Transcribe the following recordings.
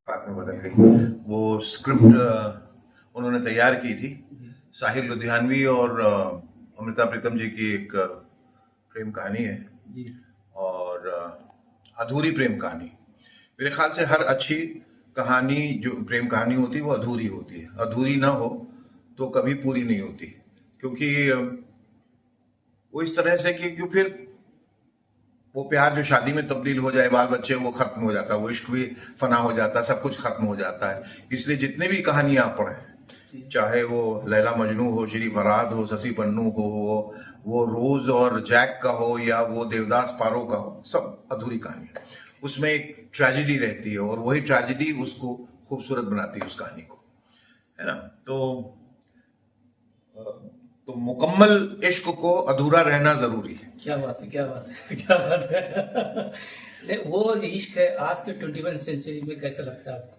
बाद में बदल गई। वो स्क्रिप्ट उन्होंने तैयार की थी, साहिर लुधियानवी और अमृता प्रीतम जी की एक प्रेम कहानी है जी। और अधूरी प्रेम कहानी। मेरे ख्याल से हर अच्छी कहानी जो प्रेम कहानी होती है वो अधूरी होती है, अधूरी ना हो तो कभी पूरी नहीं होती, क्योंकि वो इस तरह से कि क्यों फिर वो प्यार जो शादी में तब्दील हो जाए, बाल बच्चे, वो खत्म हो जाता है, वो इश्क भी फना हो जाता है, सब कुछ खत्म हो जाता है। इसलिए जितने भी कहानियां आप पढ़ें, चाहे वो लैला मजनू हो, श्री फरहाद हो, शशि पन्नू हो, वो रोज और जैक का हो, या वो देवदास पारो का हो, सब अधूरी कहानी है। उसमें एक ट्रेजेडी रहती है और वही ट्रेजेडी उसको खूबसूरत बनाती है, उस कहानी को, है ना। तो मुकम्मल इश्क को अधूरा रहना जरूरी है। क्या बात है, क्या बात है, क्या बात है। वो इश्क है आज के 21 सेंचुरी में कैसा लगता है आपको?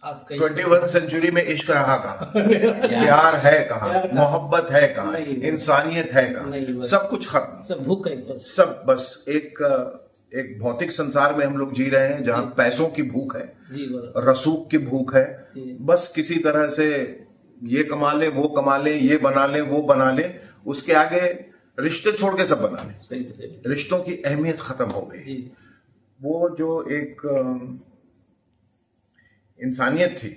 आज का 21 सेंचुरी में इश्क रहा कहाँ? प्यार है कहाँ? मोहब्बत है कहाँ? इंसानियत है कहाँ? सब कुछ खत्म, सब भूख है, सब बस एक भौतिक संसार में हम लोग जी रहे हैं जहाँ पैसों की भूख है, रसूख की भूख है। बस किसी तरह से ये कमा ले, वो कमा ले, ये बना ले, वो बना ले, उसके आगे रिश्ते छोड़ के सब बना ले। रिश्तों की अहमियत खत्म हो गई। वो जो एक इंसानियत थी,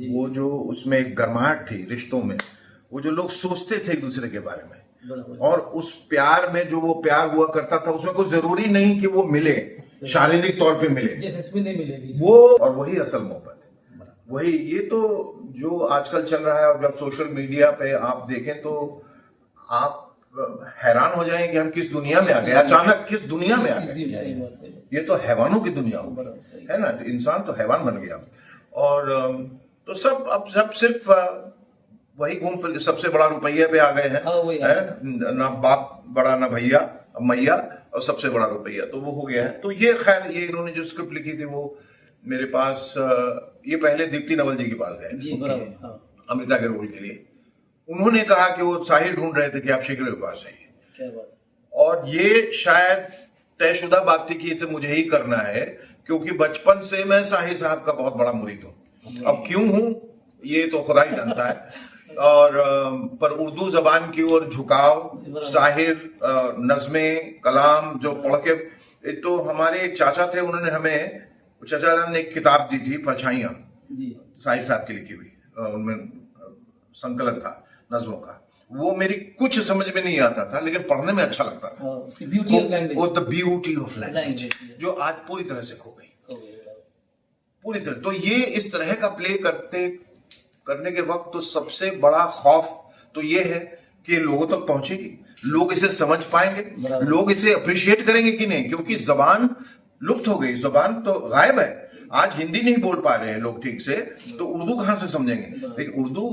वो जो उसमें एक गर्माहट थी रिश्तों में, वो जो लोग सोचते थे एक दूसरे के बारे में, और उस प्यार में जो वो प्यार हुआ करता था, उसमें कोई जरूरी नहीं कि वो मिले, शारीरिक तौर पे मिले, नहीं मिलेगी वो, और वही असल मोहब्बत है। वही, ये तो जो आजकल चल रहा है, और जब सोशल मीडिया पे आप देखें तो आप हैरान हो जाएंगे कि हम किस दुनिया में आ गए, अचानक किस दुनिया में आ गए। ये तो हैवानों की दुनिया हो गई, है ना। तो इंसान तो हैवान बन गया। और तो सब अब सब सिर्फ वही घूम फिर सबसे बड़ा रुपये पे आ गए हैं, ना बाप बड़ा ना भैया मैया, और सबसे बड़ा रुपया, तो वो हो गया है। तो ये खैर, ये इन्होंने जो स्क्रिप्ट लिखी थी वो मेरे पास, ये पहले दीप्ति नवल जी के पास गए अमृता के रोल के लिए। उन्होंने कहा कि वो साहिर ढूंढ रहे थे कि आप शीघ्र के पास आइए, और ये शायद तयशुदा बात थी कि इसे मुझे ही करना है, क्योंकि बचपन से मैं साहिर साहब का बहुत बड़ा मुरीद हूँ। अब क्यों हूं ये तो खुदा ही जानता है। और पर उर्दू जबान की ओर झुकाव, साहिर, नज़्में, कलाम जो पढ़ के, तो हमारे एक चाचा थे, उन्होंने हमें, चाचा जान ने एक किताब दी थी, परछाइयां, साहिर साहब की लिखी हुई, उनमें संकलन था नज़्मों का। वो मेरी कुछ समझ में नहीं आता था, लेकिन पढ़ने में अच्छा लगता था। वो द ब्यूटी ऑफ लैंग्वेज, जो आज पूरी तरह से खो गई, पूरी तरह। तो ये इस तरह का प्ले करने के वक्त तो सबसे बड़ा खौफ तो ये है कि लोगों तक पहुंचेगी, लोग इसे समझ पाएंगे, लोग इसे अप्रिशिएट करेंगे कि नहीं, क्योंकि जबान लुप्त हो गई, जबान तो गायब है। आज हिंदी नहीं बोल पा रहे हैं लोग ठीक से, तो उर्दू कहां से समझेंगे? लेकिन उर्दू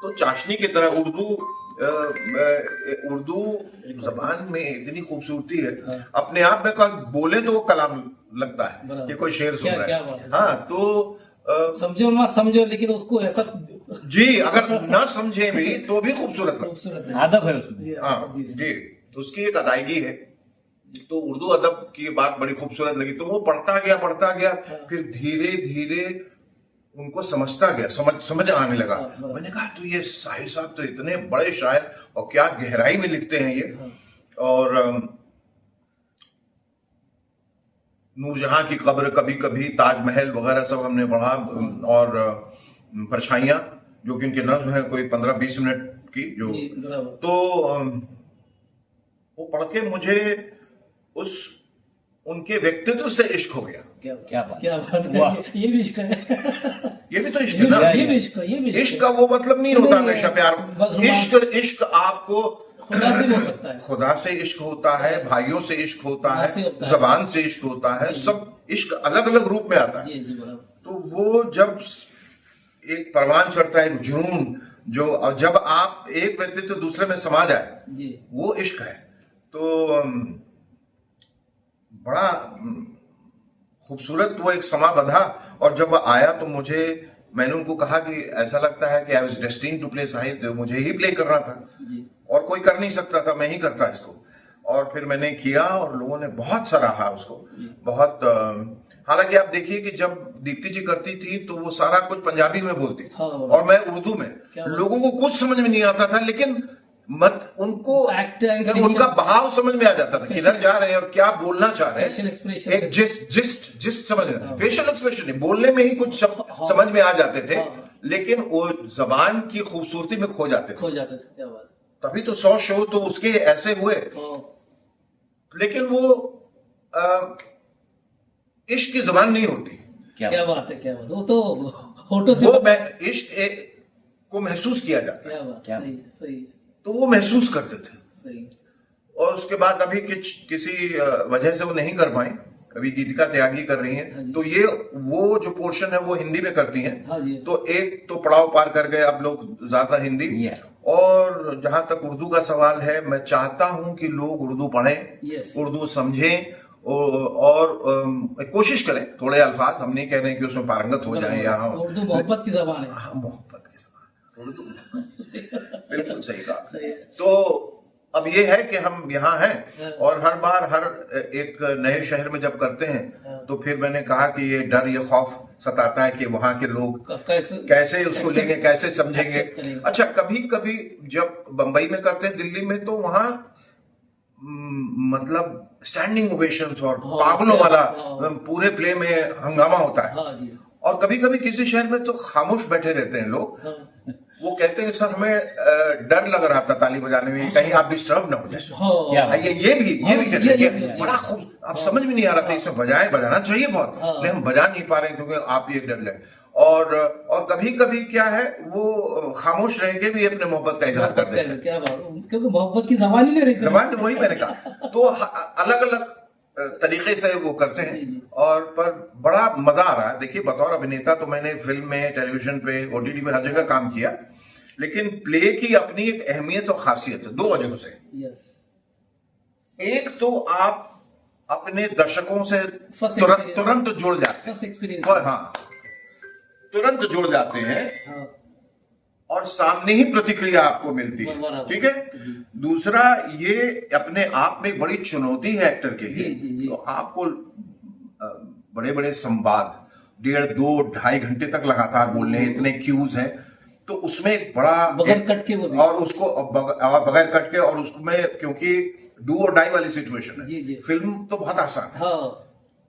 तो चाशनी की तरह, उर्दू जबान में इतनी खूबसूरती है, अपने आप में बोले तो वो कलाम लगता है कि कोई शेर सुन रहा है। हाँ, तो समझो ना समझो, लेकिन उसको ऐसा, जी, अगर ना समझे भी तो भी खूबसूरत अदब है उसमें। हाँ जी, उसकी एक अदायगी है। तो उर्दू अदब की बात बड़ी खूबसूरत लगी, तो वो पढ़ता गया, फिर धीरे धीरे उनको समझता गया, समझ आने लगा। मैंने कहा तो ये साहिर साहब तो इतने बड़े शायर, और क्या गहराई में लिखते हैं ये। और नूरजहां की कब्र, कभी कभी, ताजमहल वगैरह सब हमने पढ़ा, और परछाइयां जो कि उनके नज्म है, कोई 15-20 मिनट की, जो तो वो पढ़ के मुझे उनके व्यक्तित्व से इश्क हो गया। क्या बात है, ये भी इश्क है। ये भी तो इश्क है ना। ये भी इश्क का वो मतलब नहीं होता हमेशा प्यार। इश्क आपको खुदा से हो सकता है, खुदा से इश्क होता है, भाइयों से इश्क होता है, जबान से इश्क होता है, सब इश्क अलग अलग रूप में आता है। तो वो जब एक परवान चढ़ता है, एक जुनून, जो जब आप एक व्यक्तित्व दूसरे में समा जाए, वो इश्क है। तो बड़ा खूबसूरत वो एक समा बंधा, और जब आया तो मैंने उनको कहा कि ऐसा लगता है कि I was destined to play Sahir, तो मुझे ही प्ले करना था, और कोई कर नहीं सकता था, मैं ही करता इसको। और फिर मैंने किया, और लोगों ने बहुत सराहा उसको, बहुत हालांकि आप देखिए कि जब दीप्ति जी करती थी तो वो सारा कुछ पंजाबी में बोलती थी हाँ। और मैं उर्दू में। क्या बात। लोगों को कुछ समझ में नहीं आता था, लेकिन उनको Act- उनका भाव समझ में आ जाता था, किधर जा रहे हैं और क्या बोलना चाह रहे Facial हैं। expression। एक जिस्ट समझ में, फेशियल एक्सप्रेशन नहीं, बोलने में ही कुछ समझ में आ जाते थे, लेकिन वो जबान की खूबसूरती में खो जाते थे। खो जाते थे। क्या बात तभी तो 100 शो तो उसके ऐसे हुए। है। लेकिन वो इश्क की जबान नहीं होती। क्या बात है, क्या बात है। वो तो होठों से। वो इश्क को महसूस किया जाता है, क्या बात, सही है, सही है, तो वो महसूस करते थे। सही है। और उसके बाद अभी किसी वजह से वो नहीं कर पाए, अभी गीतिका त्यागी कर रही हाँ हैं, जी। तो ये वो जो पोर्शन है वो हिंदी में करती हैं। हाँ जी। तो एक तो पड़ाव पार कर गए अब लोग ज्यादा हिंदी। और जहां तक उर्दू का सवाल है, मैं चाहता हूं कि लोग उर्दू पढ़ें, Yes। उर्दू समझें और कोशिश करें। थोड़े अल्फाज हम नहीं कह रहे हैं कि उसमें पारंगत हो जाएं या उर्दू मोहब्बत की जबान है। हाँ, मोहब्बत की जबान, उर्दू मोहब्बत की जबान। बिल्कुल सही कहा। सही है। तो अब ये है कि हम यहाँ हाँ। हैं और हर बार हर एक नए शहर में जब करते हाँ। हैं तो फिर मैंने कहा कि ये डर, ये खौफ सताता है कि वहाँ के लोग कैसे उसको लेंगे, कैसे समझेंगे। अच्छा, कभी कभी जब बंबई में करते हैं, दिल्ली में, तो वहाँ मतलब स्टैंडिंग ओवेशंस और पागलों वाला पूरे प्ले में हंगामा होता है। हाँ जी। और कभी कभी किसी शहर में तो खामोश बैठे रहते हैं लोग। हाँ। वो कहते हैं सर हमें डर लग रहा था ताली बजाने में, कहीं आप डिस्टर्ब ना हो जाए। हाँ। ये भी कहते हैं बड़ा खूब, आप समझ में नहीं आ रहा था इसमें बजाना चाहिए बहुत, लेकिन हम बजा नहीं पा रहे क्योंकि आप ये डर जाए। और कभी कभी क्या है, वो खामोश रह के भी अपने मोहब्बत का इजहार कर देते हैं। क्या बात, क्योंकि मोहब्बत की जबान ही नहीं रहती। जबान वही मैंने कहा। तो अलग अलग तरीके से वो करते हैं। और पर बड़ा मजा आ रहा है। देखिए, बतौर अभिनेता तो मैंने फिल्म में, टेलीविजन पे, OTT पे हर जगह काम किया, लेकिन प्ले की अपनी एक अहमियत और खासियत है, 2 वजहों से। एक तो आप अपने दर्शकों से तुरंत जुड़ जाते हैं। हाँ, तुरंत जुड़ जाते हैं और सामने ही प्रतिक्रिया आपको मिलती है। ठीक है। दूसरा, ये अपने आप में बड़ी चुनौती है एक्टर के लिए। तो आपको बड़े बड़े संवाद 1.5, 2, 2.5 घंटे तक लगातार बोलने हैं, इतने क्यूज हैं, तो उसमें एक बड़ा बगैर कट के और उसको बगैर कट के, और उसमें क्योंकि डू और डाई वाली सिचुएशन है। जी। फिल्म तो बहुत आसान है। हाँ।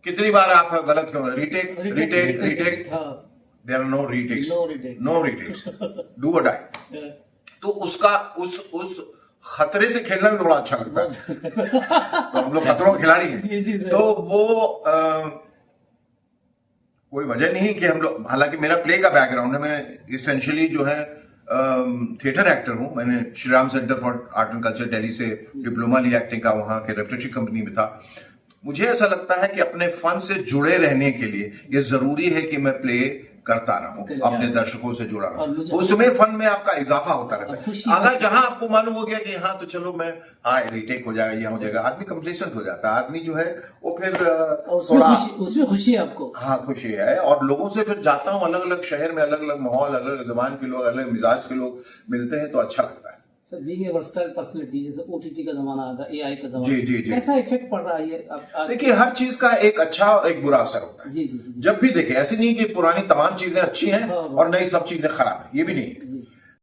कितनी बार आप गलत क्यों, retake There are no retakes. No retakes. Do or die. तो उसका उस खतरे से खेलना भी बड़ा अच्छा लगता है। तो हम लोग खतरों के खिलाड़ी हैं। तो वो कोई वजह नहीं कि हम लोग, हालांकि मेरा प्ले का बैकग्राउंड है, मैं इसेंशियली जो है थिएटर एक्टर हूं। मैंने Shri Ram centre for art and culture Delhi से डिप्लोमा लिया एक्टिंग का, वहां के रेप्यूटेड कंपनी में था। मुझे ऐसा लगता है कि अपने फन से जुड़े रहने के लिए ये जरूरी है कि मैं प्ले करता रहूं, अपने दर्शकों से जुड़ा रहूं। उसमें फन में आपका इजाफा होता रहता है। अगर जहां आपको मालूम हो गया कि हाँ तो चलो मैं, हाँ रीटेक हो जाएगा, ये हो जाएगा, आदमी कंप्लेसेंट हो जाता है। आदमी जो है वो फिर थोड़ा उसमें खुशी है आपको। हाँ, खुशी है। और लोगों से फिर जाता हूँ अलग अलग शहर में, अलग अलग माहौल, अलग अलग जबान के लोग, अलग मिजाज के लोग मिलते हैं, तो अच्छा लगता है। Sir, being a versatile personality, जैसे OTT का जमाना आ गया, AI का जमाना, जी। कैसा इफेक्ट पड़ रहा है ये? देखिए, हर चीज का एक अच्छा और एक बुरा असर होता है। जी। जब भी देखे, ऐसे नहीं कि पुरानी तमाम चीजें अच्छी हैं और नई सब चीजें खराब है, ये भी नहीं है।